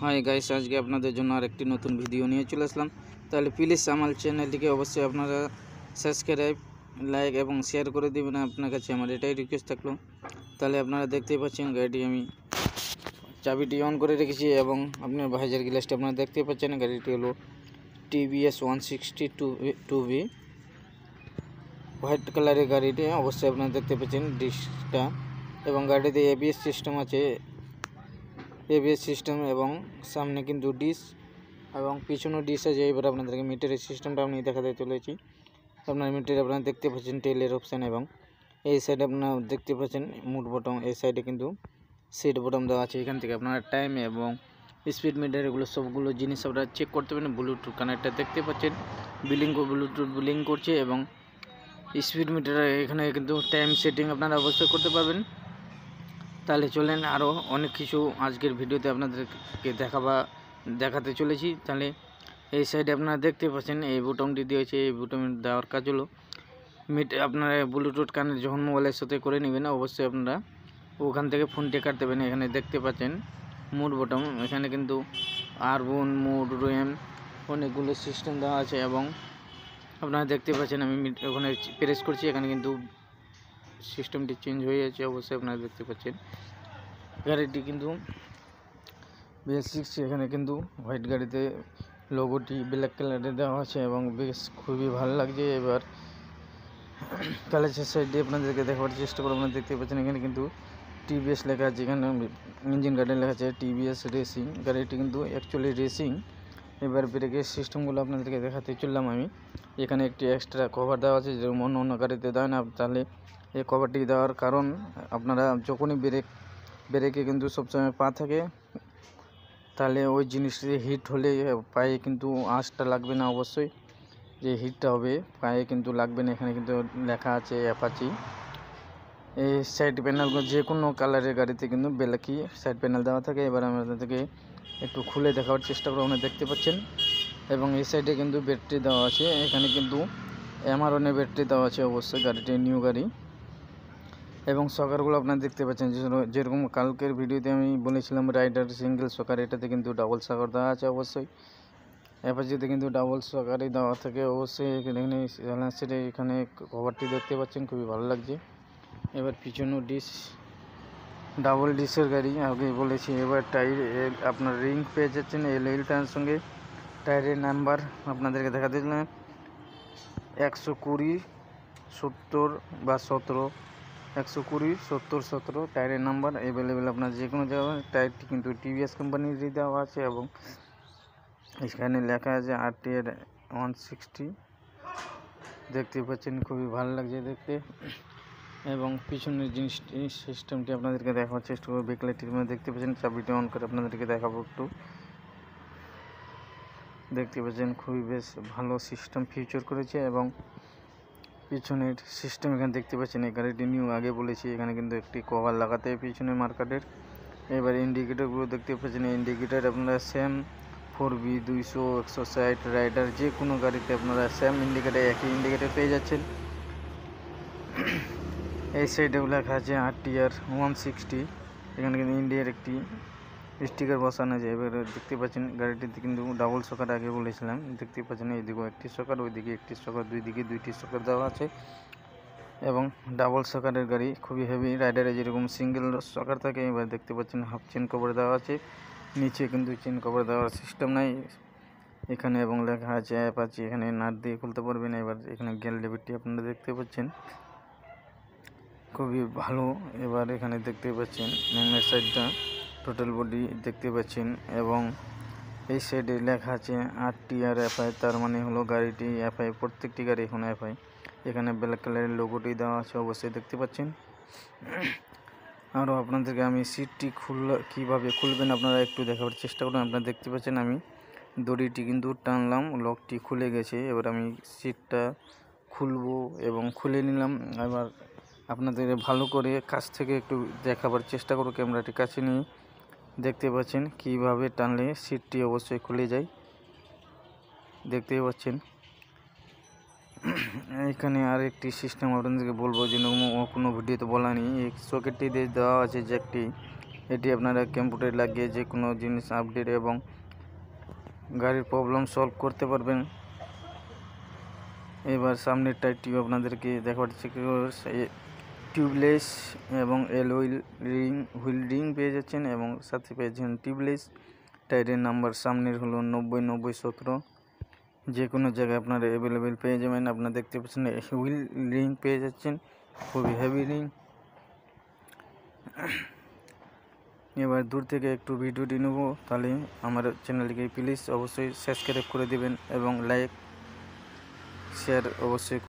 Hi guys, আজকে আপনাদের জন্য আরেকটি নতুন ভিডিও নিয়ে চলে আসলাম। তাহলে প্লিজ আমার চ্যানেলটিকে অবশ্যই আপনারা সাবস্ক্রাইব, লাইক এবং শেয়ার করে দেবেন। আপনার কাছে আমার এটাই রিকোয়েস্ট থাকলো। তাহলে আপনারা দেখতেই পাচ্ছেন গাড়িটি আমি চাবিটি অন করে রেখেছি এবং আপনার ভাইজার গ্লাসটি আপনারা দেখতেই পাচ্ছেন। গাড়িটি হলো TVS 162V হোয়াইট কালারের গাড়িটি। অবশ্যই আপনারা দেখতে পাচ্ছেন ডিস্কটা, এবং গাড়িতে ABS সিস্টেম আছে, ABS সিস্টেম এবং সামনে কিন্তু ডিস এবং পিছনেও ডিস আছে। এবার আপনাদেরকে মিটারের সিস্টেমটা আমি দেখাতে চলেছি। আপনার মিটারে আপনারা দেখতে পাচ্ছেন টেলের অপশান, এবং এই সাইডে আপনারা দেখতে পাচ্ছেন মুড বটম, এই সাইডে কিন্তু সিট বটম দেওয়া আছে। এখান থেকে আপনারা টাইম এবং স্পিড মিটার এগুলো সবগুলো জিনিস আপনারা চেক করতে পারেন। ব্লুটুথ কানেক্টার দেখতে পাচ্ছেন, ব্লুটুথ বিলিং করছে, এবং স্পিড মিটার এখানে কিন্তু টাইম সেটিং আপনারা অবশ্যই করতে পারবেন। তাহলে চলেন আরও অনেক কিছু আজকের ভিডিওতে আপনাদেরকে দেখাতে চলেছি। তাহলে এই সাইডে আপনারা দেখতে পাচ্ছেন এই বুটনটি দিয়েছে। এই বুটন দেওয়ার কাজ হলো আপনারা ব্লুটুথ কানেক্ট যখন মোবাইলের সাথে করে নেবেন, অবশ্যই আপনারা ওখান থেকে ফোনটি কাটতে পারেন। এখানে দেখতে পাচ্ছেন মুড বটম, এখানে কিন্তু R1 মুড র্যাম অনেকগুলো সিস্টেম দেওয়া আছে, এবং আপনারা দেখতে পাচ্ছেন আমি ওখানে প্রেস করছি, এখানে কিন্তু সিস্টেমটি চেঞ্জ হয়ে যাচ্ছে। অবশ্যই আপনারা দেখতে পাচ্ছেন গাড়িটি কিন্তু BS6, এখানে কিন্তু হোয়াইট গাড়িতে লোগোটি ব্ল্যাক কালারে দেওয়া আছে এবং বেশ খুবই ভালো লাগছে। এবার কালেজের সাইডে আপনাদেরকে দেখাবার চেষ্টা করবো। আপনারা দেখতে পাচ্ছেন এখানে কিন্তু TVS লেখা আছে, এখানে ইঞ্জিন গার্ডে লেখা আছে TVS রেসিং। গাড়িটি কিন্তু অ্যাকচুয়ালি রেসিং। এবার ব্রেকের সিস্টেমগুলো আপনাদেরকে দেখাতে চললাম আমি। এখানে একটি এক্সট্রা কভার দেওয়া আছে, যেরকম অন্য গাড়িতে দেয় না। তাহলে এই কভারটি দেওয়ার কারণ, আপনারা যখনই ব্রেকে কিন্তু সবসময় পা থাকে, তাহলে ওই জিনিসটি হিট হলে পায়ে কিন্তু আঁচটা লাগবে না। অবশ্যই যে হিটটা হবে পায়ে কিন্তু লাগবে না। এখানে কিন্তু লেখা আছে অ্যাপাচি। এই সাইড প্যানেলগুলো যে কোনো কালারের গাড়িতে কিন্তু ব্ল্যাকই সাইড প্যানেল দেওয়া থাকে। এবার আমরা তাদেরকে একটু খুলে দেখাবার চেষ্টা করবো। আপনারা দেখতে পাচ্ছেন, এবং এই সাইডে কিন্তু ব্যাটারি দেওয়া আছে। এখানে কিন্তু Amaron-এর ব্যাটারি দেওয়া আছে, অবশ্যই গাড়িটি নিউ গাড়ি। এবং সকারগুলো আপনারা দেখতে পাচ্ছেন, যেরকম কালকের ভিডিওতে আমি বলেছিলাম রাইডার সিঙ্গেল সকার, এটাতে কিন্তু ডাবল সকার দেওয়া আছে। অবশ্যই অ্যাপাচিতে কিন্তু ডাবল সকারই দেওয়া থাকে। অবশ্যই এখানে কভারটি দেখতে পাচ্ছেন, খুবই ভালো লাগছে। এবার পিছনেও ডিস, ডাবল ডিসের গাড়ি আগে বলেছি। এবার টায়ার আপনার রিং পেয়ে যাচ্ছেন LL টায়ার সঙ্গে। টায়ারের নাম্বার আপনাদেরকে দেখাতে দিলাম 120 70 বা 17, 120 70 17 টায়ারের নাম্বার অ্যাভেলেবেল আপনার যে কোনো জায়গায়। টায়ারটি কিন্তু TVS কোম্পানিরই দেওয়া আছে, এবং এখানে লেখা আছে RTR 160 দেখতে পাচ্ছেন, খুবই ভালো লাগছে দেখতে। এবং পিছনের সিস্টেমটি আপনাদেরকে দেখাবার চেষ্টা করবো। ব্যাকলাইটের মধ্যে দেখতে পাচ্ছেন, চাবিটি অন করে আপনাদেরকে দেখাবো একটু। দেখতে পাচ্ছেন খুবই বেশ ভালো সিস্টেম ফিচার করেছে, এবং পিছনের সিস্টেম এখানে দেখতে পাচ্ছেন। এই গাড়িটি নিউ, আগে বলেছি। এখানে কিন্তু একটি কভার লাগাতে পিছনে মার্কেটের। এবার ইন্ডিকেটারগুলো দেখতে পাচ্ছেন, ইন্ডিকেটার আপনারা সেম 4B 200 160 রাইডার যে কোনো গাড়িতে আপনারা সেম ইন্ডিকেটার, একই ইন্ডিকেটার পেয়ে যাচ্ছেন। এই সাইডেও লেখা আছে RTR 160। এখানে কিন্তু ইন্ডিয়ার একটি স্টিকার বসানো আছে। এবার দেখতে পাচ্ছেন গাড়িটিতে কিন্তু ডাবল সকার আগে বলেছিলাম। দেখতে পাচ্ছেন এইদিকেও একটি সকার, ওইদিকে একটি সকার, দুই দিকে দুইটি সকার দেওয়া আছে। এবং ডাবল সকারের গাড়ি খুবই হেভি। রাইডারে যেরকম সিঙ্গেল সকার থাকে, এবার দেখতে পাচ্ছেন হাফ চেন কভার দেওয়া আছে। নিচে কিন্তু চেন কভার দেওয়ার সিস্টেম নাই এখানে, এবং লেখা আছে অ্যাপাচি। এখানে নাট দিয়ে খুলতে পারবেন। এবার এখানে গিয়ার লিভারটি আপনারা দেখতে পাচ্ছেন, খুবই ভালো। এবার এখানে দেখতে পাচ্ছেন ম্যাগনেট সাইডটা, টোটাল বডি দেখতে পাচ্ছেন, এবং এই সাইডে লেখা আছে RTR FI, তার মানে হলো গাড়িটি FI, প্রত্যেকটি গাড়ি এখন FI। এখানে ব্ল্যাক কালারের লোগোটি দেওয়া আছে, অবশ্যই দেখতে পাচ্ছেন। আরও আপনাদেরকে আমি সিটটি কীভাবে খুলবেন আপনারা একটু দেখাবার চেষ্টা করুন। আপনারা দেখতে পাচ্ছেন আমি দড়িটি কিন্তু টানলাম, লকটি খুলে গেছে। এবার আমি সিটটা খুলবো এবং খুলে নিলাম। এবার আপনাদের ভালো করে কাছ থেকে একটু দেখাবার চেষ্টা করো, ক্যামেরাটি কাছে নিয়ে। দেখতে পাচ্ছেন কিভাবে টানলে সিটটি অবশ্যই খুলে যায়, দেখতেই পাচ্ছেন। এখানে আর একটি সিস্টেম আপনাদেরকে বলবো, যে কোনো ভিডিওতে বলা নেই। এই সকেটটি দেওয়া আছে জ্যাকটি, এটি আপনারা কম্পিউটারে লাগিয়ে যে কোনো জিনিস আপডেট এবং গাড়ির প্রবলেম সলভ করতে পারবেন। এবার সামনের টায়ারটি আপনাদেরকে দেখাচ্ছি। টিউবলেস এবং হুইল রিং পেয়ে যাচ্ছেন এবং সাথে পেয়েছেন টিউবলেস। টায়ারের নাম্বার সামনের হলো 90-90-17। যে কোনো জায়গায় আপনারা অ্যাভেলেবেল পেয়ে যাবেন। আপনারা দেখতে পাচ্ছেন হুইল রিং পেয়ে যাচ্ছেন, খুবই হেভি রিং। এবার দূর থেকে একটু ভিডিওটি নেব, তাহলে আমার চ্যানেলটিকে প্লিজ অবশ্যই সাবস্ক্রাইব করে দেবেন এবং লাইক শেয়ার অবশ্যই